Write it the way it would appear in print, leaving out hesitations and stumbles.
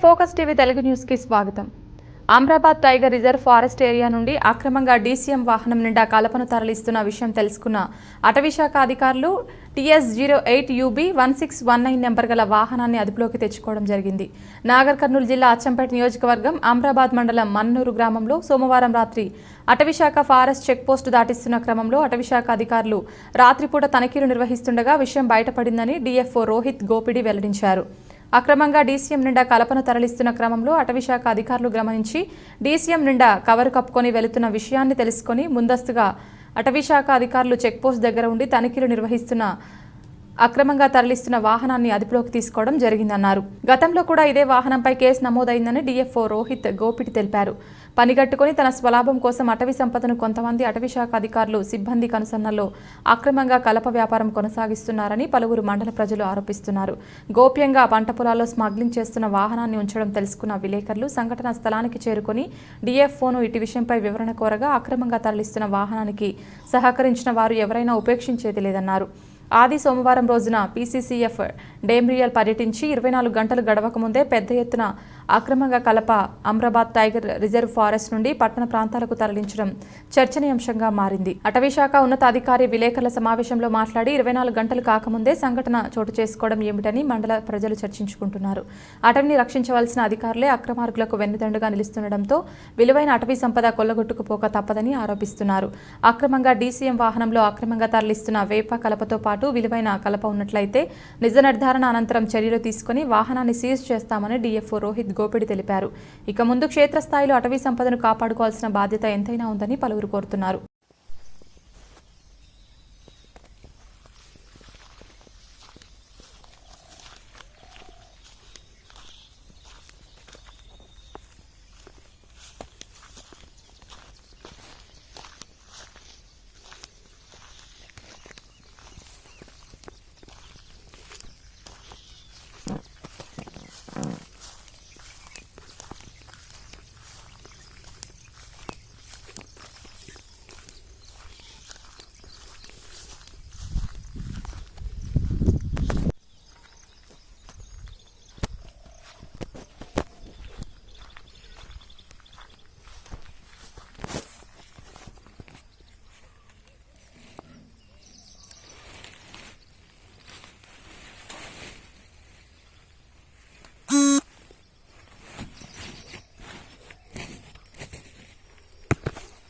Focus TV Telugu news కి స్వాగతం. Amrabad tiger reserve forest area నుండి అక్రమంగా డీసీఎం వాహనం నిండా కలపను తరలిస్తున్న విషయం తెలుసుకున్న అటవీశాఖ అధికారులు TS08UB1619 నెంబర్ గల వాహనాన్ని అదుపులోకి తెచ్చుకోవడం జరిగింది. నాగర్ కర్నూలు జిల్లా అచ్చంపేట నియోజకవర్గం అమ్రాబాద్ మండలం మన్నూరు గ్రామంలో సోమవారం రాత్రి అటవీశాఖ ఫారెస్ట్ చెక్ పోస్టు దాటిస్తున్న క్రమంలో అటవీశాఖ అధికారులు రాత్రిపూట తనిఖీలు నిర్వహిస్తుండగా విషయం బయటపడిందని DFO రోహిత్ గోపిడి వెల్లడించారు. అక్రమంగా డీసీఎం నిండా కలపను తరలిస్తున్న క్రమంలో అటవీశాఖ అధికారులు గమనించి డీసీఎం నిండా కవరు కప్పుకొని వెళుతున్న విషయాన్ని తెలుసుకొని ముందస్తుగా అటవీశాఖ అధికారులు చెక్పోస్ట్ దగ్గర ఉండి తనిఖీలు నిర్వహిస్తున్న అక్రమంగా తరలిస్తున్న వాహనాన్ని అదుపులోకి తీసుకోవడం జరిగిందన్నారు. గతంలో కూడా ఇదే వాహనంపై కేసు నమోదైందని DFO రోహిత్ గోపిటి తెలిపారు. పనిగట్టుకుని తన స్వలాభం కోసం అటవీ సంపదను కొంతమంది అటవీశాఖ అధికారులు సిబ్బంది కనుసన్నల్లో అక్రమంగా కలప వ్యాపారం కొనసాగిస్తున్నారని పలువురు మండల ప్రజలు ఆరోపిస్తున్నారు. గోప్యంగా పంట పొలాల్లో స్మగ్లింగ్ చేస్తున్న వాహనాన్ని ఉంచడం తెలుసుకున్న విలేకరులు సంఘటనా స్థలానికి చేరుకుని DFOను ఇటు విషయంపై వివరణ కోరగా అక్రమంగా తరలిస్తున్న వాహనానికి సహకరించిన వారు ఎవరైనా ఉపేక్షించేది లేదన్నారు. ఆది సోమవారం రోజున PCCF డేమ్రియల్ పర్యటించి 24 గంటలు గడవక ముందే పెద్ద ఎత్తున అక్రమంగా కలప అమ్రాబాద్ టైగర్ రిజర్వ్ ఫారెస్ట్ నుండి పట్టణ ప్రాంతాలకు తరలించడం చర్చనీయాంశంగా మారింది. అటవీశాఖ ఉన్నతాధికారి విలేకరుల సమావేశంలో మాట్లాడి 24 గంటలు కాకముందే సంఘటన చోటు చేసుకోవడం ఏమిటని మండల ప్రజలు చర్చించుకుంటున్నారు. అటవీని రక్షించవలసిన అధికారులే అక్రమార్గులకు వెన్నుదండుగా నిలుస్తుండటంతో విలువైన అటవీ సంపద కొల్లగొట్టుకుపోక తప్పదని ఆరోపిస్తున్నారు. అక్రమంగా డీసీఎం వాహనంలో అక్రమంగా తరలిస్తున్న వేప కలపతో పాటు విలువైన కలప ఉన్నట్లయితే నిజ నిర్ధారణ అనంతరం చర్యలు తీసుకుని వాహనాన్ని సీజ్ చేస్తామని DFO రోహిత్ గోపిడి తెలిపారు. ఇక ముందు క్షేత్రస్థాయిలో అటవీ సంపదను కాపాడుకోవాల్సిన బాధ్యత ఎంతైనా ఉందని పలువురు కోరుతున్నారు.